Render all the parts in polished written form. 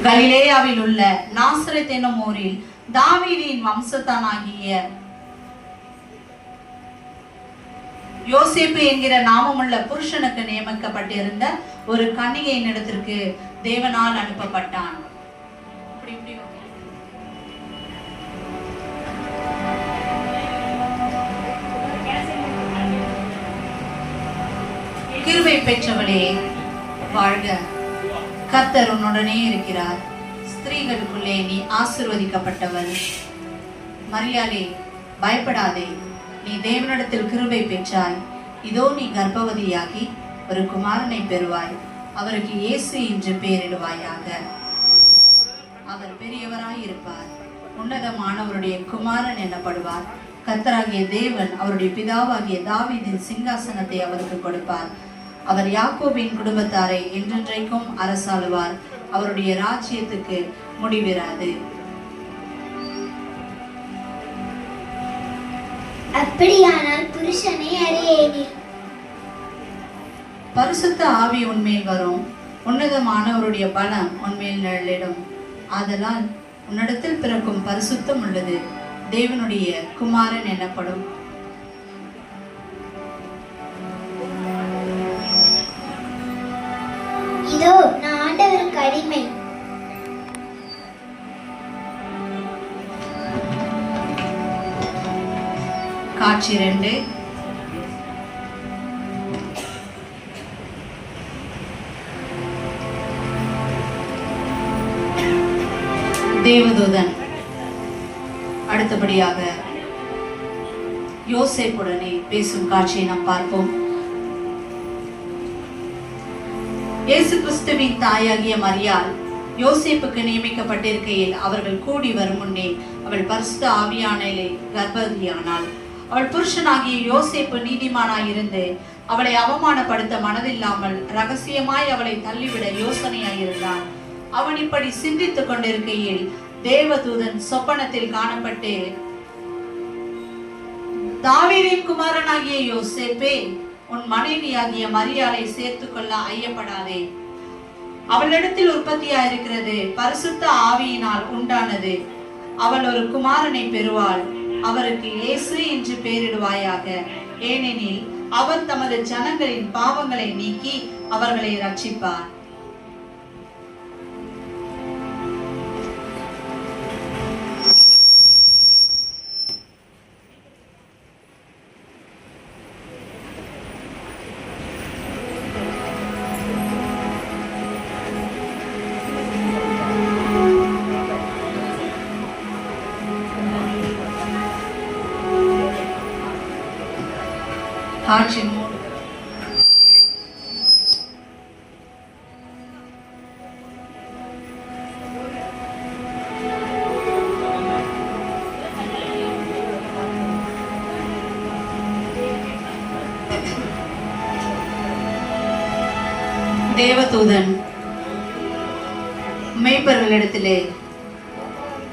கலிலேயாவில் உள்ள நாசரேத் என்னும் ஊரில் தாவீதின் வம்சத்தானாகிய யோசேப்பு என்கிற நாமமுள்ள புருஷனுக்கு நியமிக்கப்பட்டிருந்த ஒரு கன்னிகையின் இடத்திற்கு தேவனால் அனுப்பப்பட்டான். கிருபை பெற்றவளே வாழ்க, கர்த்தர் உன்னுடனே இருக்கிறார். ஸ்திரீகளுக்குள்ளே நீ ஆசீர்வதிக்கப்பட்டவள். மரியாளே, பயப்படாதே, நீ தேவனிடத்தில் கிருபை பெற்றாய். இதோ நீ கர்ப்பவதியாகி ஒரு குமாரனை பெறுவாய். அவருக்கு இயேசு என்று பெயரிடுவாயாக. அவர் பெரியவராய் இருப்பார். உன்னதமானவருடைய குமாரன் எனப்படுவார். கர்த்தராகிய தேவன் அவருடைய பிதாவாகிய தாவீதின் சிங்காசனத்தை அவருக்கு கொடுப்பார். அவர் யாக்கோபின் குடும்பத்தாரை என்றென்றைக்கும் அரசாளுவார். அவருடைய ராஜ்யத்துக்கு முடிவிராது. அப்படியானால் புருஷனை அறியேனே. பரிசுத்த ஆவி உன்மேல் வரும். உன்னதமானவருடைய பலம் உன்மேல் நிழலிடும். ஆதலால் உன்னிடத்தில் பிறக்கும் பரிசுத்தம் உள்ளது தேவனுடைய குமாரன் எனப்படும். இதோ நான் ஆண்டவருக்கு அடிமை. காட்சி 2. தேவதூதன் அடுத்தபடியாக யோசேப்புடனே பேசும் காட்சியை நாம் பார்ப்போம். இயேசு கிறிஸ்துவின் தாயாகிய மரியாள் யோசேப்புக்கு நியமிக்கப்பட்டிருக்கையில் அவர்கள் கூடி வரும் முன்னே அவள் பரிசுத்த ஆவியானே கர்ப்பவதியானாள். அவள் புருஷனாகிய யோசேப்பு நீதிமானாயிருந்து அவளை அவமானப்படுத்த மனதில்லாமல் ரகசியமாய் அவளை தள்ளிவிட யோசனையாயிருந்தான். அவன் இப்படி சிந்தித்துக் கொண்டிருக்கையில் தேவதூதன் சொப்பனத்தில் காணப்பட்டு, தாவீதின் குமாரனாகிய யோசேப்பே, உன் மனைவியாகிய மரியாளை சேர்த்துக் கொள்ள ஐயப்படாதே. அவளிடத்தில் உற்பத்தியாயிருக்கிறது பரிசுத்த ஆவியினால் உண்டானது. அவள் ஒரு குமாரனை பெறுவாள். அவருக்கு இயேசு என்று பெயரிடுவாயாக. ஏனெனில் அவர் தமது ஜனங்களின் பாவங்களை நீக்கி அவர்களை ரட்சிப்பார். காட்சி 3. தேவதூதன் மேய்ப்பர்களிடத்திலே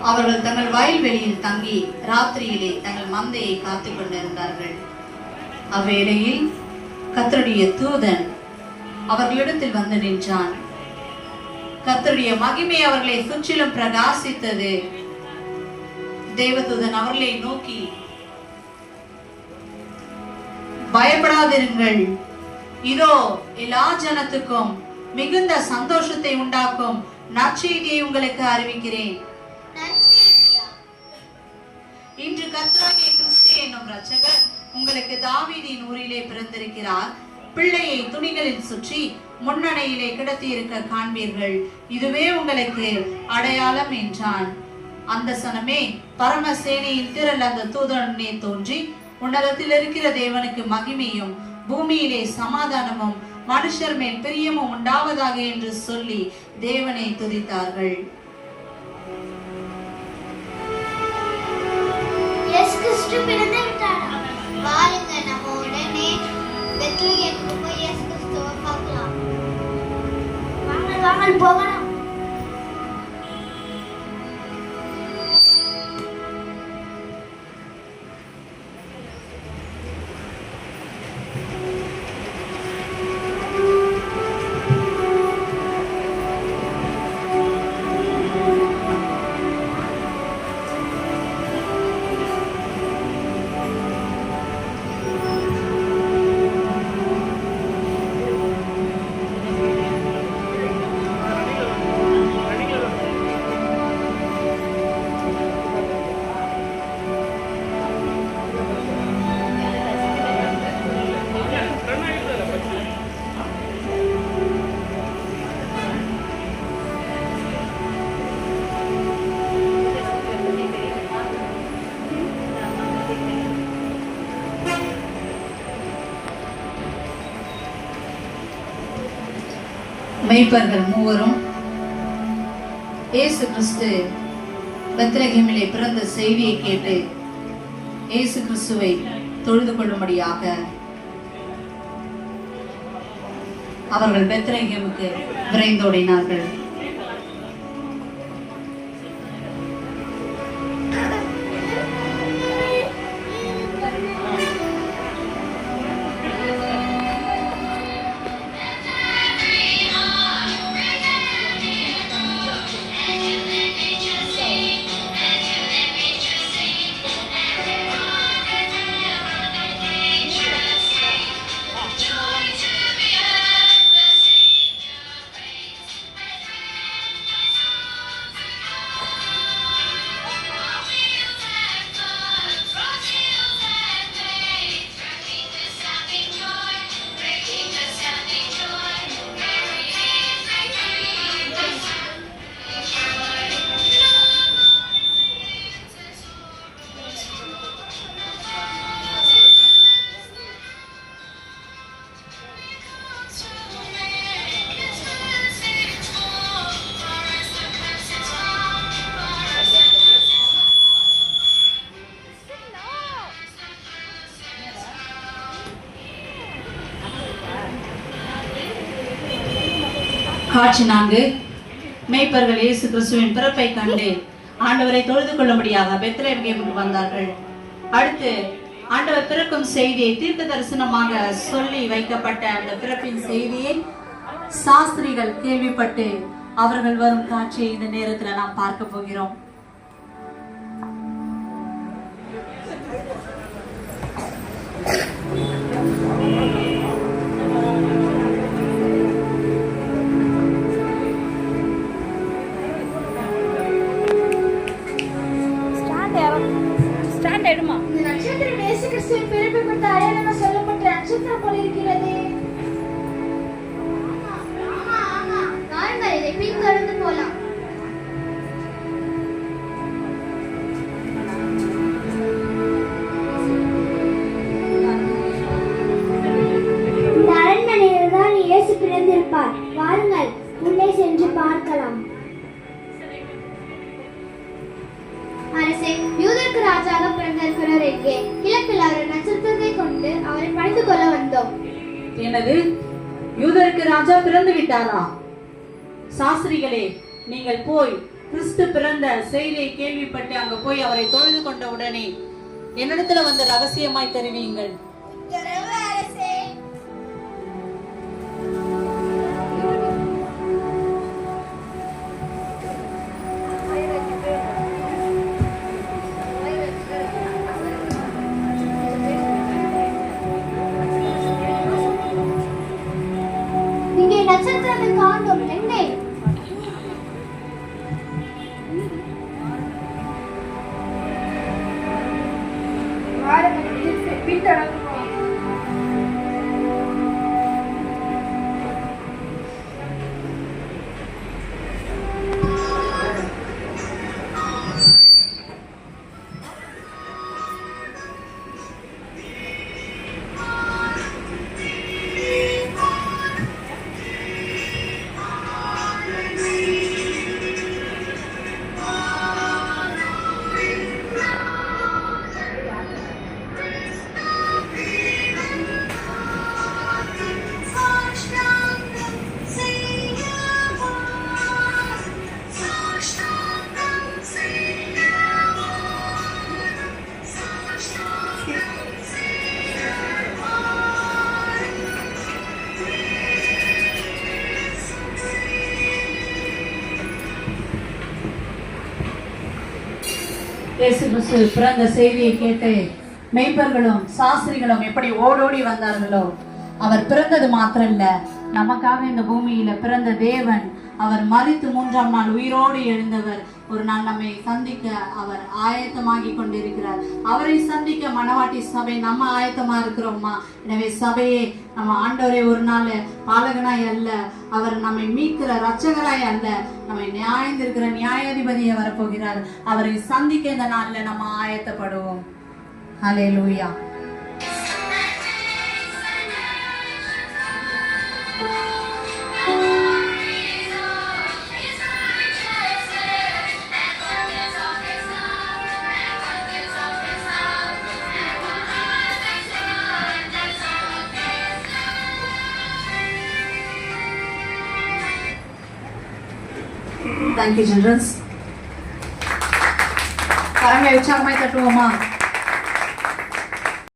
அவர்கள் தங்கள் வயல்வெளியில் தங்கி ராத்திரியிலே தங்கள் மந்தையை காத்துக் கொண்டிருந்தார்கள். அவ்வேளையில் கர்த்தருடைய தூதன் அவர்களிடத்தில் வந்து நின்றான். கர்த்தருடைய மகிமை அவர்களை சுற்றிலும் பிரகாசித்தது. தேவதூதன் அவர்களை நோக்கி, பயப்படாதிருங்கள், இதோ எல்லா ஜனத்துக்கும் மிகுந்த சந்தோஷத்தை உண்டாக்கும் நற்செய்தியை உங்களுக்கு அறிவிக்கிறேன். இன்று கர்த்தராகிய கிறிஸ்து என்னும் இரட்சகர் உங்களுக்கு தாவீதின் ஊரிலே பிறந்திருக்கிறார். பிள்ளையை துணிகளில் சுற்றி முன்னணையிலே கிடத்தி இருக்க காண்பீர்கள். இதுவே உங்களுக்கு அடையாளம் என்றான். அந்த சனமே பரமசேனையின் திரள் அந்த தூதனே தோன்றி, உன்னதத்தில் இருக்கிற தேவனுக்கு மகிமையும் பூமியிலே சமாதானமும் மனுஷர் மேல் பிரியமும் உண்டாவதாக என்று சொல்லி தேவனை துதித்தார்கள். வாருங்க, நம்ம உடனே பெத்லகேமுக்கு போய் இயேசு கிறிஸ்துவை பார்க்கலாம். வாங்க போகலாம். மேய்ப்பர்கள் மூவரும் இயேசு கிறிஸ்து பெத்லகேமிலே பிறந்த செய்தியை கேட்டு இயேசு கிறிஸ்துவை தொழுது கொள்ளும்படியாக அவர்கள் பெத்லகேமுக்கு விரைந்தோடினார்கள். காட்சி 4. மேய்ப்பர்கள் இயேசு கிறிஸ்துவின் பிறப்பை கண்டு ஆண்டவரை தொழுது கொள்ளும்படியாக பெத்லகேமுக்கு வந்தார்கள். அடுத்து ஆண்டவர் பிறக்கும் செய்தியை தீர்க்க தரிசனமாக சொல்லி வைக்கப்பட்ட அந்த பிறப்பின் செய்தியை சாஸ்திரிகள் கேள்விப்பட்டு அவர்கள் வரும் காட்சியை இந்த நேரத்தில் நாம் பார்க்க போகிறோம். இந்த நட்சத்திரம் இயேசு கிறிஸ்துவின் பிறப்பை குறித்த அடையாளமாக சொல்லப்பட்ட நட்சத்திரம் போல இருக்கிறது. வாருங்கள், இதை பின்தொடர்ந்து போலாம். இந்த அரண்மனையில் தான் இயேசு பிறந்திருப்பார். வாருங்கள், உள்ளே சென்று பார்க்கலாம். அரசே, யூதருக்கு ராஜாக பிறந்திருக்கிறார் எங்கே? கிழக்கில் அவர் நட்சத்திரத்தை கொண்டு அவரை பணிந்து கொள்ள வந்தோம். எனது யூதருக்கு ராஜா பிறந்து விட்டாரா? சாஸ்திரிகளே, நீங்கள் போய் கிறிஸ்து பிறந்த செய்தியை கேள்விப்பட்டு அங்க போய் அவரை தொழுது கொண்ட உடனே என்னிடத்துல வந்து ரகசியமாய் தெரிவியுங்கள். நட்சத்திரத்தை காண்போம். எங்கே? பின்தொடர்ந்து இயேசு கிறிஸ்து பிறந்த செய்தியை கேட்டு மேய்ப்பர்களும் சாஸ்திரிகளும் எப்படி ஓடோடி வந்தார்களோ, அவர் பிறந்தது மாத்திரம் இல்ல, நமக்காக இந்த பூமியில பிறந்த தேவன், அவர் மரித்து 3ஆம் நாள் உயிரோடு எழுந்தவர், ஒரு நாள் நம்மை சந்திக்க அவர் ஆயத்தமாகி கொண்டிருக்கிறார். அவரை சந்திக்க மணவாட்டி சபை நம்ம ஆயத்தமா இருக்கிறோமா? எனவே சபையே, நம்ம ஆண்டவரை ஒரு நாள் பாலகனாய் அல்ல, அவர் நம்மை மீட்கிற ரட்சகராய் அல்ல, நம்மை நியாயந்திருக்கிற நியாயாதிபதியை வரப்போகிறார். அவரை சந்திக்க இந்த நாள்ல நம்ம ஆயத்தப்படுவோம். ஹல்லேலூயா. Thank you children's. கரங்களை உற்சாகமாய் தட்டுவோமா?